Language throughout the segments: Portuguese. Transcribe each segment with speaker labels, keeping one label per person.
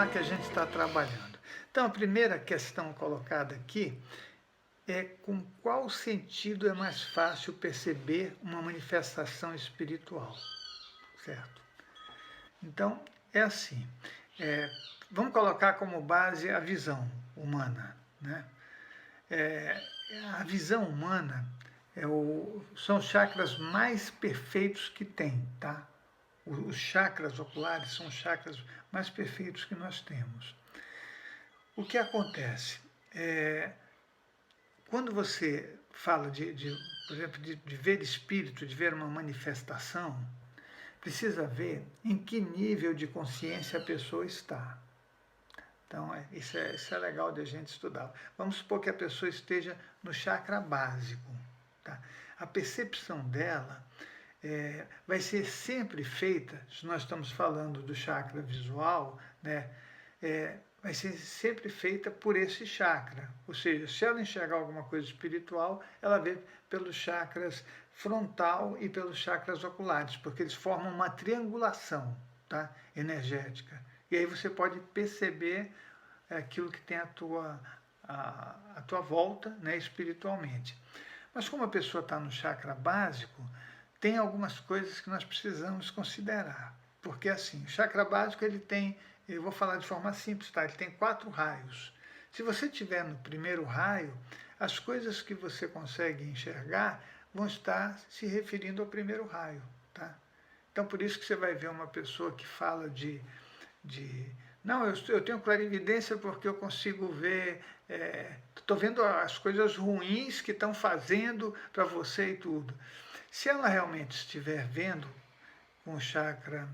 Speaker 1: lá que a gente está trabalhando. Então, a primeira questão colocada aqui é com qual sentido é mais fácil perceber uma manifestação espiritual, certo? Então, é assim, é, vamos colocar como base a visão humana, né? É, a visão humana são os chakras mais perfeitos que tem, tá? Os chakras oculares são os chakras mais perfeitos que nós temos. O que acontece? Quando você fala por exemplo, de ver espírito, de ver uma manifestação, precisa ver em que nível de consciência a pessoa está. Então, isso é legal de a gente estudar. Vamos supor que a pessoa esteja no chakra básico. Tá? A percepção dela vai ser sempre feita, se nós estamos falando do chakra visual, né, vai ser sempre feita por esse chakra. Ou seja, se ela enxergar alguma coisa espiritual, ela vê pelos chakras frontal e pelos chakras oculares, porque eles formam uma triangulação, tá, energética. E aí você pode perceber aquilo que tem a tua volta, né, espiritualmente. Mas como a pessoa está no chakra básico, tem algumas coisas que nós precisamos considerar. Porque assim, o chakra básico ele tem, eu vou falar de forma simples, tá? Ele tem 4 raios. Se você estiver no primeiro raio, as coisas que você consegue enxergar vão estar se referindo ao primeiro raio, tá? Então por isso que você vai ver uma pessoa que fala não, eu tenho clarividência porque eu consigo ver, estou vendo as coisas ruins que estão fazendo para você e tudo. Se ela realmente estiver vendo com o chakra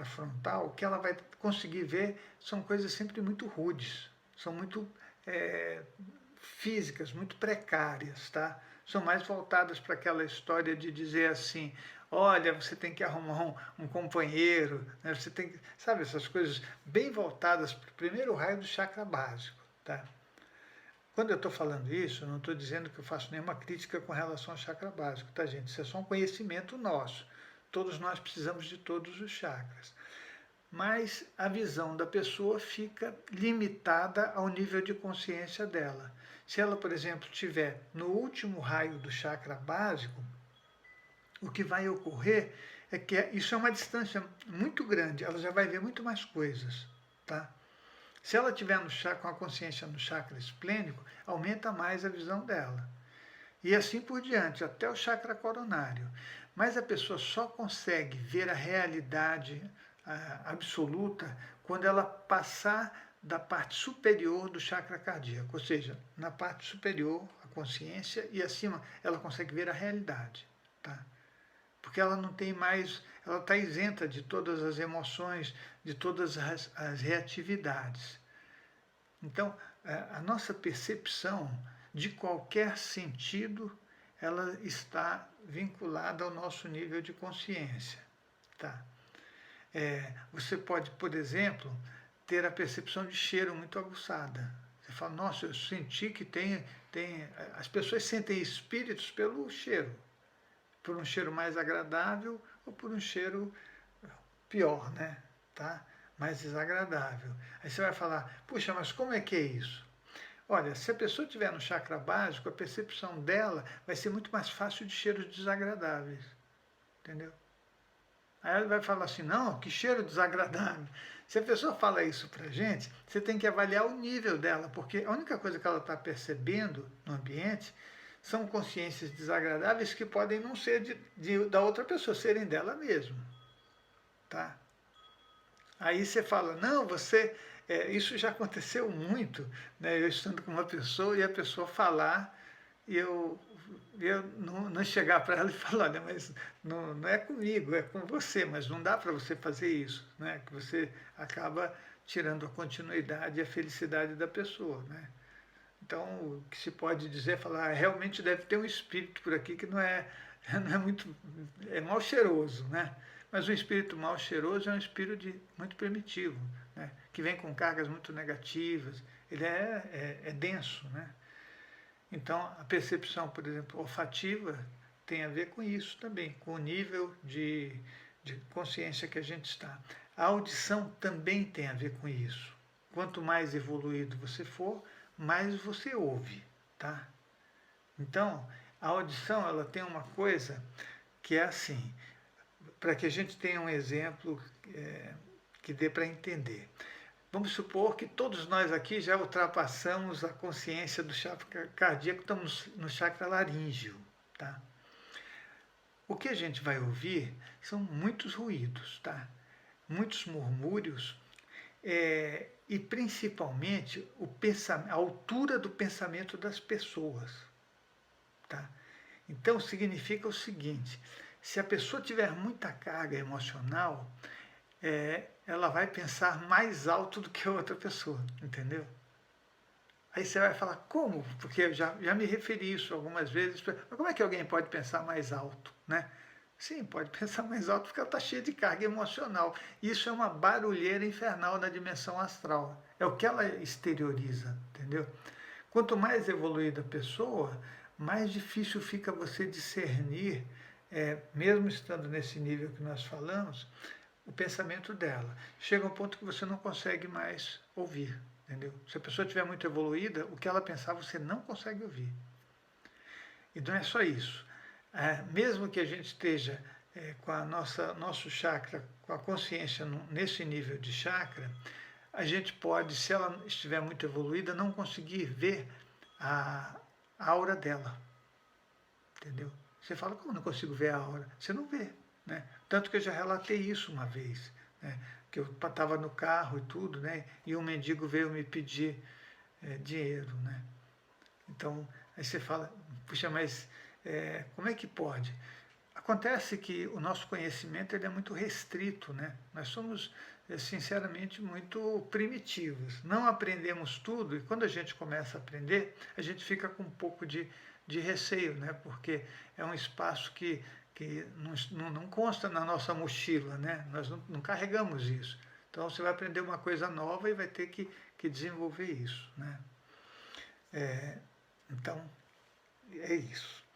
Speaker 1: frontal, o que ela vai conseguir ver são coisas sempre muito rudes, são muito físicas, muito precárias, tá? São mais voltadas para aquela história de dizer assim, olha, você tem que arrumar um companheiro, né? Você tem que, sabe, essas coisas bem voltadas para o primeiro raio do chakra básico, tá? Quando eu estou falando isso, eu não estou dizendo que eu faço nenhuma crítica com relação ao chakra básico, tá, gente? Isso é só um conhecimento nosso. Todos nós precisamos de todos os chakras. Mas a visão da pessoa fica limitada ao nível de consciência dela. Se ela, por exemplo, estiver no último raio do chakra básico, o que vai ocorrer é que isso é uma distância muito grande, ela já vai ver muito mais coisas, tá? Se ela estiver com a consciência no chakra esplênico, aumenta mais a visão dela. E assim por diante, até o chakra coronário. Mas a pessoa só consegue ver a realidade absoluta quando ela passar da parte superior do chakra cardíaco, ou seja, na parte superior, a consciência, e acima ela consegue ver a realidade, tá? Porque ela não tem mais, ela está isenta de todas as emoções, de todas as reatividades. Então, a nossa percepção de qualquer sentido, ela está vinculada ao nosso nível de consciência. Tá? Você pode, por exemplo, ter a percepção de cheiro muito aguçada. Você fala, nossa, eu senti que as pessoas sentem espíritos pelo cheiro. Por um cheiro mais agradável ou por um cheiro pior, né? Tá? Mais desagradável. Aí você vai falar, puxa, mas como é que é isso? Olha, se a pessoa estiver no chakra básico, a percepção dela vai ser muito mais fácil de cheiros desagradáveis. Entendeu? Aí ela vai falar assim, não, que cheiro desagradável. Se a pessoa fala isso pra gente, você tem que avaliar o nível dela, porque a única coisa que ela está percebendo no ambiente são consciências desagradáveis que podem não ser da outra pessoa, serem dela mesma. Tá? Aí você fala, não, isso já aconteceu muito, né? Eu estando com uma pessoa e a pessoa falar e eu não chegar para ela e falar, olha, mas não é comigo, é com você, mas não dá para você fazer isso, né? Que você acaba tirando a continuidade e a felicidade da pessoa, né? Então, o que se pode dizer é falar, realmente deve ter um espírito por aqui que não é muito, é mal cheiroso, né? Mas um espírito mal cheiroso é um espírito muito primitivo, né? Que vem com cargas muito negativas, ele é denso, né? Então, a percepção, por exemplo, olfativa tem a ver com isso também, com o nível de consciência que a gente está. A audição também tem a ver com isso. Quanto mais evoluído você for, mais você ouve, tá? Então, a audição, ela tem uma coisa que é assim, para que a gente tenha um exemplo que dê para entender. Vamos supor que todos nós aqui já ultrapassamos a consciência do chakra cardíaco, estamos no chakra laríngeo, tá? O que a gente vai ouvir são muitos ruídos, tá? Muitos murmúrios, e principalmente a altura do pensamento das pessoas, tá? Então significa o seguinte: se a pessoa tiver muita carga emocional, ela vai pensar mais alto do que a outra pessoa, entendeu? Aí você vai falar, como? Porque eu já me referi isso algumas vezes. Mas como é que alguém pode pensar mais alto, né? Sim, pode pensar mais alto porque ela está cheia de carga emocional. Isso é uma barulheira infernal na dimensão astral. É o que ela exterioriza, entendeu? Quanto mais evoluída a pessoa, mais difícil fica você discernir, mesmo estando nesse nível que nós falamos, o pensamento dela. Chega um ponto que você não consegue mais ouvir, entendeu? Se a pessoa estiver muito evoluída, o que ela pensar você não consegue ouvir. E não é só isso. Mesmo que a gente esteja com a nosso chakra, com a consciência nesse nível de chakra, a gente pode, se ela estiver muito evoluída, não conseguir ver a aura dela, entendeu? Você fala, como não consigo ver a aura? Você não vê, né? Tanto que eu já relatei isso uma vez, né? Que eu estava no carro e tudo, né? E um mendigo veio me pedir dinheiro, né? Então, aí você fala, puxa, mas como é que pode? Acontece que o nosso conhecimento ele é muito restrito, né? Nós somos, sinceramente, muito primitivos. Não aprendemos tudo e quando a gente começa a aprender, a gente fica com um pouco de receio, né? Porque é um espaço que não consta na nossa mochila, né? Nós não carregamos isso. Então você vai aprender uma coisa nova e vai ter que desenvolver isso, né? Então, é isso.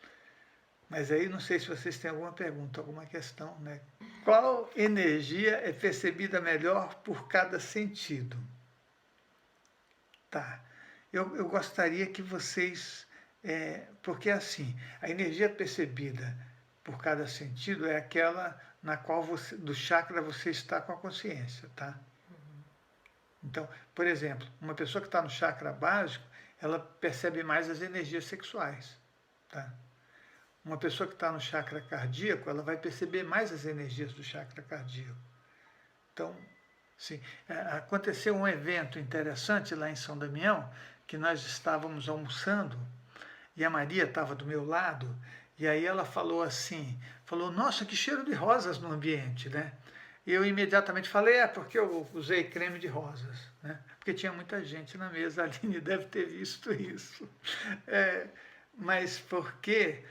Speaker 1: Mas aí não sei se vocês têm alguma pergunta, alguma questão, né? Qual energia é percebida melhor por cada sentido? Tá. Eu gostaria que vocês... porque assim, a energia percebida por cada sentido é aquela na qual você, do chakra você está com a consciência, tá? Então, por exemplo, uma pessoa que está no chakra básico, ela percebe mais as energias sexuais, tá? Uma pessoa que está no chakra cardíaco, ela vai perceber mais as energias do chakra cardíaco. Então, sim, aconteceu um evento interessante lá em São Damião, que nós estávamos almoçando, e a Maria estava do meu lado, e aí ela falou assim, nossa, que cheiro de rosas no ambiente, né? E eu imediatamente falei, porque eu usei creme de rosas, né? Porque tinha muita gente na mesa, a Aline deve ter visto isso. Mas porque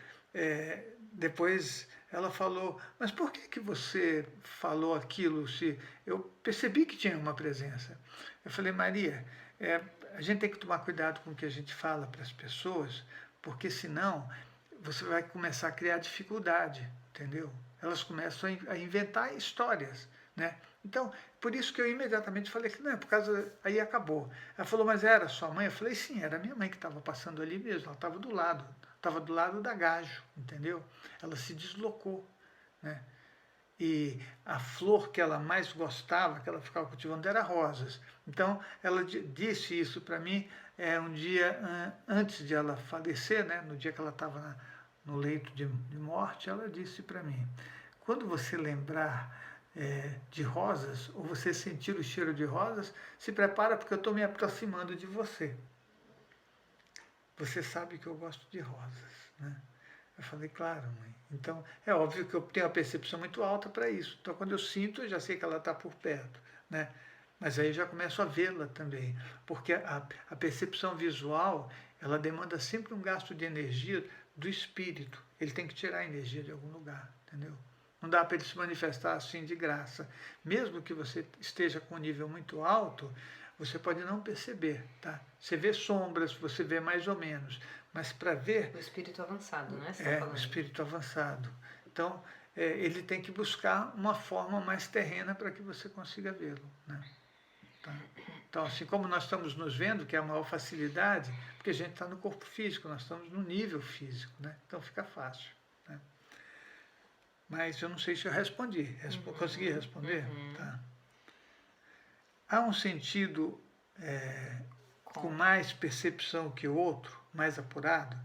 Speaker 1: depois ela falou, mas por que você falou aquilo se eu percebi que tinha uma presença? Eu falei, Maria, a gente tem que tomar cuidado com o que a gente fala para as pessoas, porque senão você vai começar a criar dificuldade, entendeu? Elas começam a inventar histórias, né? Então, por isso que eu imediatamente falei que não, é por causa... Aí acabou. Ela falou, mas era sua mãe? Eu falei, sim, era minha mãe que estava passando ali mesmo, ela estava do lado da Gajo, entendeu? Ela se deslocou, né? E a flor que ela mais gostava, que ela ficava cultivando, era rosas. Então, ela disse isso para mim um dia antes de ela falecer, né? No dia que ela estava no leito de morte, ela disse para mim, quando você lembrar de rosas, ou você sentir o cheiro de rosas, se prepara porque eu estou me aproximando de você. Você sabe que eu gosto de rosas, né? Eu falei, claro, mãe. Então, é óbvio que eu tenho uma percepção muito alta para isso. Então, quando eu sinto, eu já sei que ela está por perto, né? Mas aí eu já começo a vê-la também, porque a percepção visual, ela demanda sempre um gasto de energia do espírito. Ele tem que tirar a energia de algum lugar, entendeu? Não dá para ele se manifestar assim de graça. Mesmo que você esteja com um nível muito alto, você pode não perceber, tá? Você vê sombras, você vê mais ou menos, mas para ver...
Speaker 2: O espírito avançado, né? Você tá falando.
Speaker 1: O espírito avançado. Então, ele tem que buscar uma forma mais terrena para que você consiga vê-lo, né? Tá? Então, assim como nós estamos nos vendo, que é a maior facilidade, porque a gente está no corpo físico, nós estamos no nível físico, né? Então fica fácil, né? Mas eu não sei se eu respondi. Consegui responder? Tá. Há um sentido com mais percepção que o outro, mais apurado?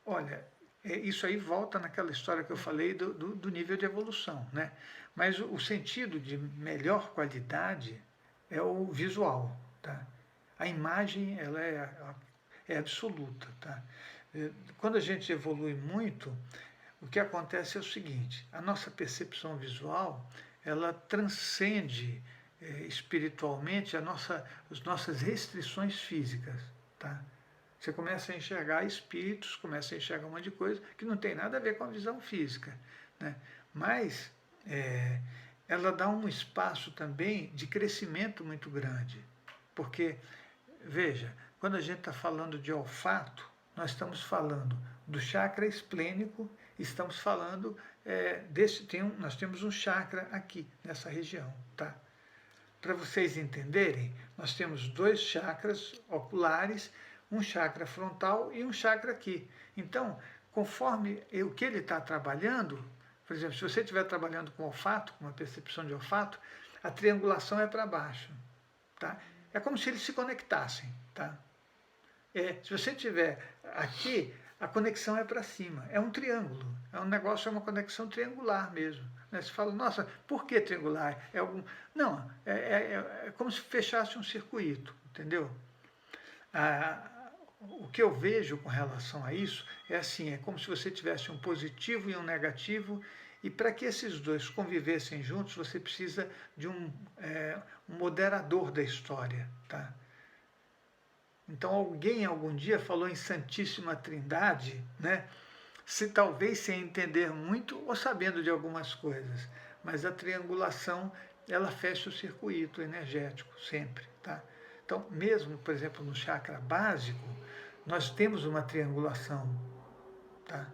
Speaker 1: Olha, isso aí volta naquela história que eu falei do nível de evolução, né? Mas o sentido de melhor qualidade é o visual, tá? A imagem, ela é absoluta, tá? Quando a gente evolui muito, o que acontece é o seguinte: a nossa percepção visual, ela transcende espiritualmente as nossas restrições físicas, tá? Você começa a enxergar espíritos, começa a enxergar um monte de coisa que não tem nada a ver com a visão física, né? Mas ela dá um espaço também de crescimento muito grande. Porque, veja, quando a gente está falando de olfato, nós estamos falando do chakra esplênico, estamos falando nós temos um chakra aqui, nessa região, tá? Para vocês entenderem, nós temos 2 chakras oculares, um chakra frontal e um chakra aqui. Então, conforme o que ele está trabalhando, por exemplo, se você estiver trabalhando com olfato, com uma percepção de olfato, a triangulação é para baixo, tá? É como se eles se conectassem, tá? Se você tiver aqui, a conexão é para cima. É um triângulo. É um negócio, é uma conexão triangular mesmo. Né? Você fala, nossa, por que triangular? Não, é como se fechasse um circuito, entendeu? O que eu vejo com relação a isso é assim, é como se você tivesse um positivo e um negativo, e para que esses dois convivessem juntos, você precisa de um moderador da história, tá? Então alguém algum dia falou em Santíssima Trindade, né? Talvez sem entender muito ou sabendo de algumas coisas, mas a triangulação, ela fecha o circuito energético sempre, tá? Então, mesmo, por exemplo, no chakra básico, nós temos uma triangulação, tá?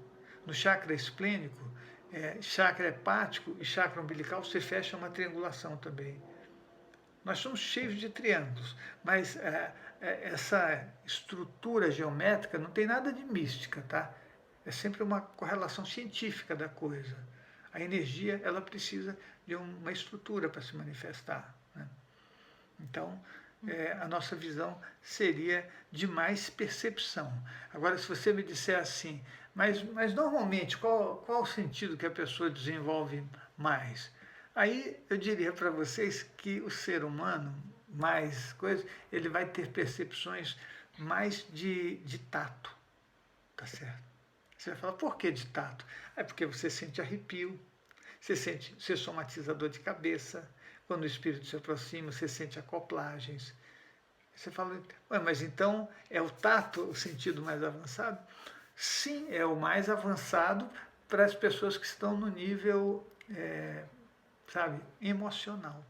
Speaker 1: No chakra esplênico, chakra hepático e chakra umbilical, você fecha uma triangulação também. Nós somos cheios de triângulos, mas essa estrutura geométrica não tem nada de mística, tá? É sempre uma correlação científica da coisa. A energia, ela precisa de uma estrutura para se manifestar, né? Então, a nossa visão seria de mais percepção. Agora, se você me disser assim, mas normalmente, qual o sentido que a pessoa desenvolve mais? Aí eu diria para vocês que o ser humano, mais coisas, ele vai ter percepções mais de tato, tá certo? Você vai falar, por que de tato? É porque você sente arrepio, você somatiza dor de cabeça, quando o espírito se aproxima, você sente acoplagens. Você fala, mas então é o tato o sentido mais avançado? Sim, é o mais avançado para as pessoas que estão no nível, sabe, emocional.